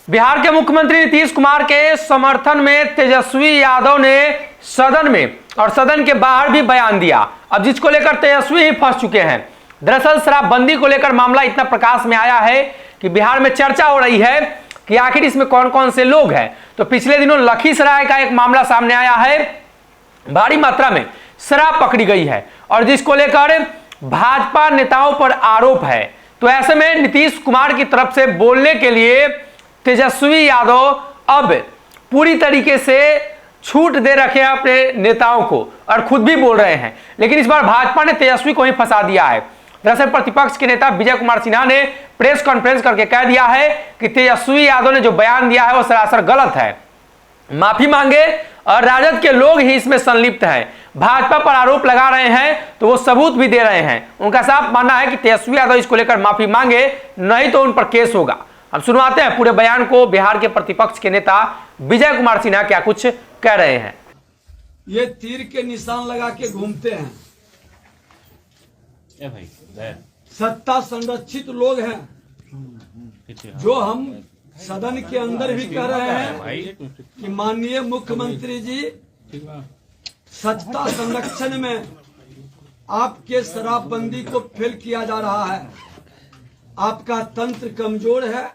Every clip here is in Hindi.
बिहार के मुख्यमंत्री नीतीश कुमार के समर्थन में तेजस्वी यादव ने सदन में और सदन के बाहर भी बयान दिया। अब जिसको लेकर तेजस्वी ही फंस चुके हैं। दरअसल शराबबंदी को लेकर मामला इतना प्रकाश में आया है कि बिहार में चर्चा हो रही है कि आखिर इसमें कौन कौन से लोग हैं। तो पिछले दिनों लखीसराय का एक मामला सामने आया है, भारी मात्रा में शराब पकड़ी गई है और जिसको लेकर भाजपा नेताओं पर आरोप है। तो ऐसे में नीतीश कुमार की तरफ से बोलने के लिए तेजस्वी यादव अब पूरी तरीके से छूट दे रखे हैं अपने नेताओं को और खुद भी बोल रहे हैं। लेकिन इस बार भाजपा ने तेजस्वी को ही फंसा दिया है। दरअसल प्रतिपक्ष के नेता विजय कुमार सिन्हा ने प्रेस कॉन्फ्रेंस करके कह दिया है कि तेजस्वी यादव ने जो बयान दिया है वो सरासर गलत है, माफी मांगे और राजद के लोग ही इसमें संलिप्त हैं। भाजपा पर आरोप लगा रहे हैं तो वो सबूत भी दे रहे हैं। उनका साफ मानना है कि तेजस्वी यादव इसको लेकर माफी मांगे, नहीं तो उन पर केस होगा। हम सुनवाते हैं पूरे बयान को। बिहार के प्रतिपक्ष के नेता विजय कुमार सिन्हा क्या कुछ कह रहे हैं। ये तीर के निशान लगा के घूमते हैं, सत्ता संरक्षित लोग हैं। जो हम सदन के अंदर भी कह रहे हैं कि माननीय मुख्यमंत्री जी, सत्ता संरक्षण में आपके शराबबंदी को फेल किया जा रहा है। आपका तंत्र कमजोर है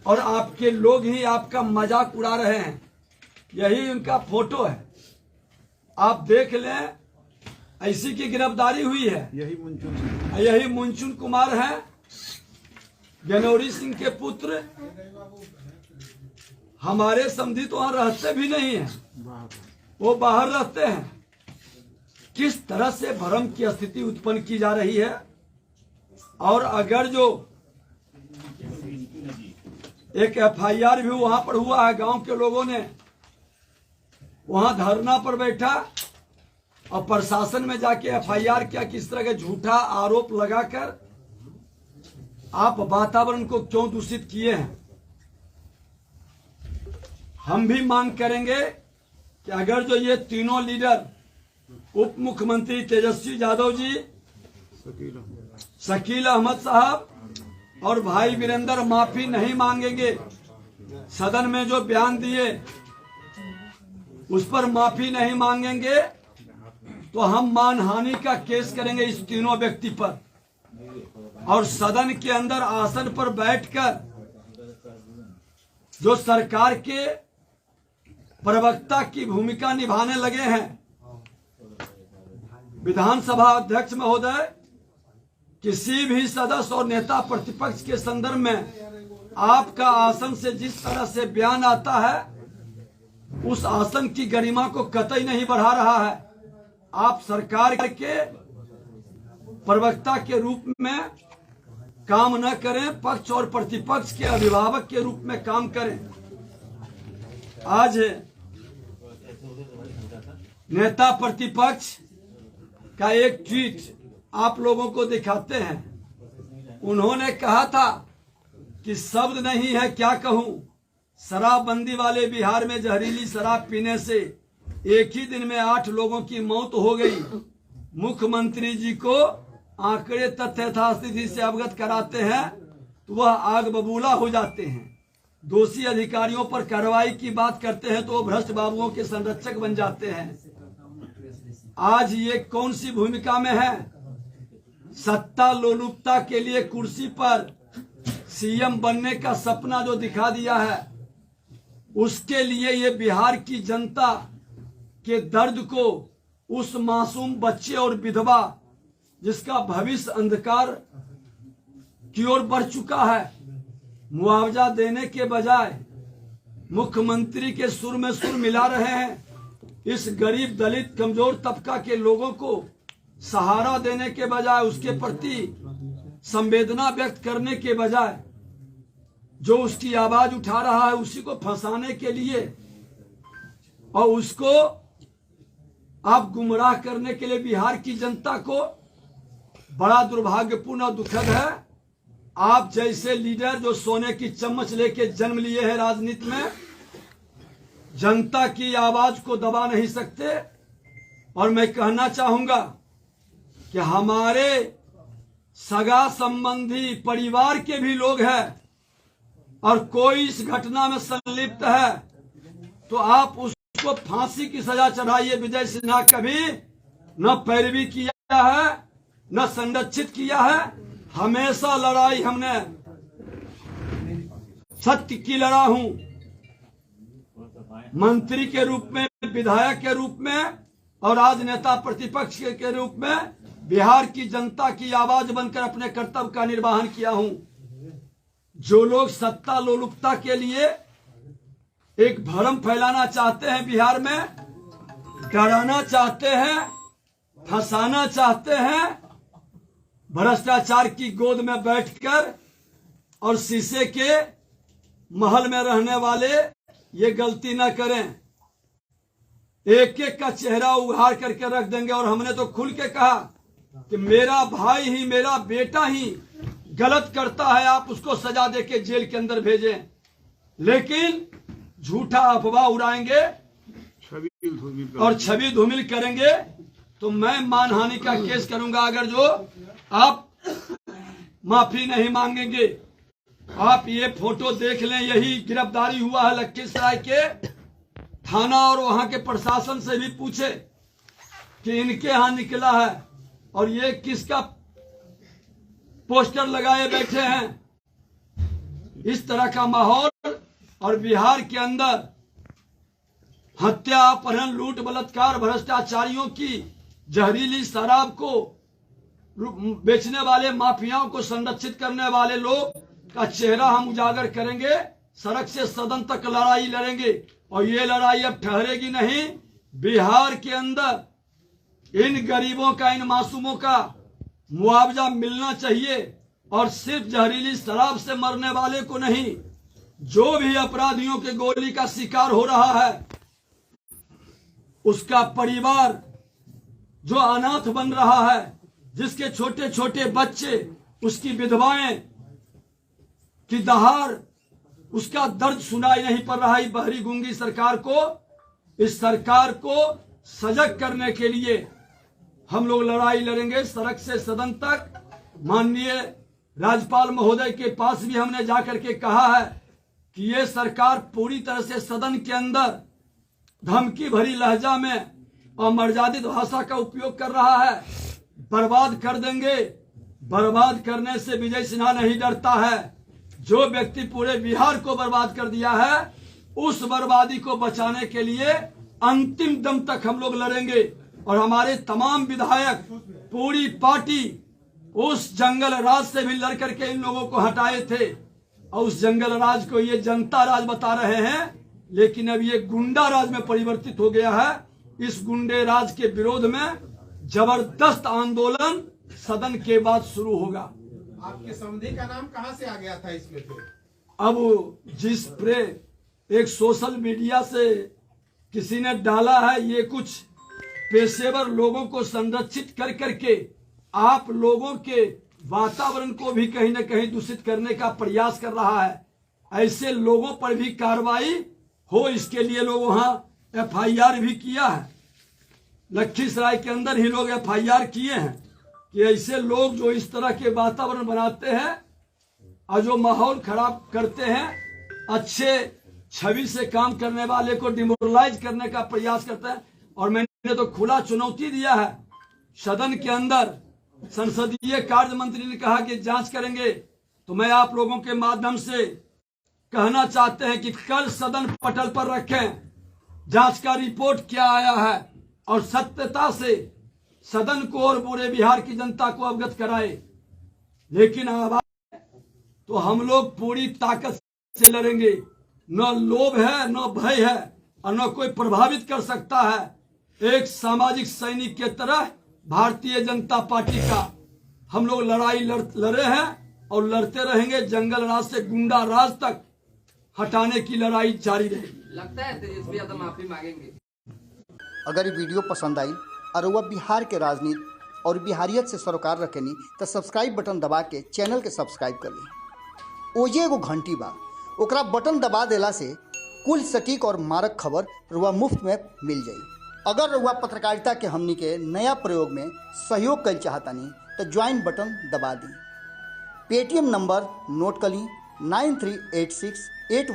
और आपके लोग ही आपका मजाक उड़ा रहे हैं। यही उनका फोटो है, आप देख लें। ऐसी की गिरफ्तारी हुई है। यही मुंचुन कुमार है, जनौरी सिंह के पुत्र। हमारे समधी तो वहां रहते भी नहीं है, वो बाहर रहते हैं। किस तरह से भ्रम की स्थिति उत्पन्न की जा रही है। और अगर जो एक एफआईआर भी वहां पर हुआ है, गांव के लोगों ने वहां धरना पर बैठा और प्रशासन में जाके एफआईआर किया। किस तरह के झूठा आरोप लगाकर आप वातावरण को क्यों दूषित किए हैं। हम भी मांग करेंगे कि अगर जो ये तीनों लीडर, उप मुख्यमंत्री तेजस्वी यादव जी, शकील अहमद साहब और भाई वीरेंद्र माफी नहीं मांगेंगे, सदन में जो बयान दिए उस पर माफी नहीं मांगेंगे, तो हम मानहानि का केस करेंगे इस तीनों व्यक्ति पर। और सदन के अंदर आसन पर बैठकर जो सरकार के प्रवक्ता की भूमिका निभाने लगे हैं, विधानसभा अध्यक्ष महोदय, किसी भी सदस्य और नेता प्रतिपक्ष के संदर्भ में आपका आसन से जिस तरह से बयान आता है, उस आसन की गरिमा को कतई नहीं बढ़ा रहा है। आप सरकार के प्रवक्ता के रूप में काम न करें, पक्ष और प्रतिपक्ष के अभिभावक के रूप में काम करें। आज नेता प्रतिपक्ष का एक ट्वीट आप लोगों को दिखाते हैं। उन्होंने कहा था कि शब्द नहीं है क्या कहूं, शराबबंदी वाले बिहार में जहरीली शराब पीने से एक ही दिन में 8 लोगों की मौत हो गई। मुख्यमंत्री जी को आंकड़े तथ्य यथास्थिति से अवगत कराते हैं तो वह आग बबूला हो जाते हैं। दोषी अधिकारियों पर कार्रवाई की बात करते हैं तो वो भ्रष्ट बाबुओं के संरक्षक बन जाते हैं। आज ये कौन सी भूमिका में है। सत्ता लोलुपता के लिए कुर्सी पर सीएम बनने का सपना जो दिखा दिया है, उसके लिए ये बिहार की जनता के दर्द को, उस मासूम बच्चे और विधवा जिसका भविष्य अंधकार की ओर बढ़ चुका है, मुआवजा देने के बजाय मुख्यमंत्री के सुर में सुर मिला रहे हैं। इस गरीब दलित कमजोर तबका के लोगों को सहारा देने के बजाय, उसके प्रति संवेदना व्यक्त करने के बजाय, जो उसकी आवाज उठा रहा है उसी को फंसाने के लिए और उसको आप गुमराह करने के लिए बिहार की जनता को बड़ा दुर्भाग्यपूर्ण और दुखद है। आप जैसे लीडर जो सोने की चम्मच लेके जन्म लिए हैं राजनीति में, जनता की आवाज को दबा नहीं सकते। और मैं कहना चाहूंगा कि हमारे सगा संबंधी परिवार के भी लोग हैं, और कोई इस घटना में संलिप्त है तो आप उसको फांसी की सजा चढ़ाइए। विजय सिन्हा कभी न पैरवी किया है न संरक्षित किया है, हमेशा लड़ाई हमने सत्य की लड़ा हूं। मंत्री के रूप में, विधायक के रूप में और आज नेता प्रतिपक्ष के रूप में बिहार की जनता की आवाज बनकर अपने कर्तव्य का निर्वहन किया हूं। जो लोग सत्ता लोलुपता के लिए एक भ्रम फैलाना चाहते हैं, बिहार में डराना चाहते हैं, फंसाना चाहते हैं, भ्रष्टाचार की गोद में बैठकर और शीशे के महल में रहने वाले ये गलती न करें। एक एक का चेहरा उघाड़ करके रख देंगे। और हमने तो खुल के कहा कि मेरा भाई ही, मेरा बेटा ही गलत करता है, आप उसको सजा देके जेल के अंदर भेजें। लेकिन झूठा अफवाह उड़ाएंगे और छवि धूमिल करेंगे तो मैं मानहानि का केस करूंगा। अगर जो आप माफी नहीं मांगेंगे। आप ये फोटो देख लें, यही गिरफ्तारी हुआ है लखीसराय के थाना और वहां के प्रशासन से भी पूछे कि इनके यहां निकला है और ये किसका पोस्टर लगाए बैठे हैं। इस तरह का माहौल और बिहार के अंदर हत्या, अपहरण, लूट, बलात्कार, भ्रष्टाचारियों की जहरीली शराब को बेचने वाले माफियाओं को संरक्षित करने वाले लोग का चेहरा हम उजागर करेंगे। सड़क से सदन तक लड़ाई लड़ेंगे और ये लड़ाई अब ठहरेगी नहीं। बिहार के अंदर इन गरीबों का, इन मासूमों का मुआवजा मिलना चाहिए और सिर्फ जहरीली शराब से मरने वाले को नहीं, जो भी अपराधियों के गोली का शिकार हो रहा है उसका परिवार जो अनाथ बन रहा है, जिसके छोटे छोटे बच्चे, उसकी विधवाएं की दहाड़, उसका दर्द सुनाई नहीं पड़ रहा है। बहरी गूंगी सरकार को, इस सरकार को सजग करने के लिए हम लोग लड़ाई लड़ेंगे सड़क से सदन तक। माननीय राज्यपाल महोदय के पास भी हमने जाकर के कहा है कि ये सरकार पूरी तरह से सदन के अंदर धमकी भरी लहजा में और मर्यादित भाषा का उपयोग कर रहा है। बर्बाद कर देंगे। बर्बाद करने से विजय सिन्हा नहीं डरता है। जो व्यक्ति पूरे बिहार को बर्बाद कर दिया है, उस बर्बादी को बचाने के लिए अंतिम दम तक हम लोग लड़ेंगे। और हमारे तमाम विधायक, पूरी पार्टी उस जंगल राज से भी लड़ करके इन लोगों को हटाए थे और उस जंगल राज को ये जनता राज बता रहे हैं, लेकिन अब ये गुंडा राज में परिवर्तित हो गया है। इस गुंडे राज के विरोध में जबरदस्त आंदोलन सदन के बाद शुरू होगा। आपके समधी का नाम कहां से आ गया था इसमें? फिर अब जिस प्रे एक सोशल मीडिया से किसी ने डाला है, ये कुछ पेशेवर लोगों को संरक्षित कर करके आप लोगों के वातावरण को भी कहीं न कहीं दूषित करने का प्रयास कर रहा है। ऐसे लोगों पर भी कार्रवाई हो, इसके लिए लोग वहां FIR भी किया है। लखीसराय के अंदर ही लोग FIR किए हैं कि ऐसे लोग जो इस तरह के वातावरण बनाते हैं और जो माहौल खराब करते हैं, अच्छे छवि से काम करने वाले को डिमोरलाइज करने का प्रयास करते हैं। और मैंने तो खुला चुनौती दिया है सदन के अंदर। संसदीय कार्य मंत्री ने कहा कि जांच करेंगे, तो मैं आप लोगों के माध्यम से कहना चाहते हैं कि कल सदन पटल पर रखें, जांच का रिपोर्ट क्या आया है और सत्यता से सदन को और पूरे बिहार की जनता को अवगत कराए। लेकिन आवाज तो हम लोग पूरी ताकत से लड़ेंगे। न लोभ है, न भय है और न कोई प्रभावित कर सकता है। एक सामाजिक सैनिक के तरह भारतीय जनता पार्टी का हम लोग लड़ाई लड़े हैं और लड़ते रहेंगे। जंगल राज से गुंडा राज तक हटाने की लड़ाई जारी रहेगी। लगता है तेजस्वी यादव माफी मांगेंगे। अगर ये वीडियो पसंद आई और वह बिहार के राजनीति और बिहारियत से सरोकार रखेनी तो सब्सक्राइब बटन दबा के चैनल के सब्सक्राइब कर ली। ओजे एगो घंटी बा, ओकरा बटन दबा देला से कुल सटीक और मारक खबर रुआ मुफ्त में मिल जाई। अगर रुआ पत्रकारिता के हमनी के नया प्रयोग में सहयोग कर चाहतानी तो ज्वाइन बटन दबा दी। पेटीएम नंबर नोट कर ली 938681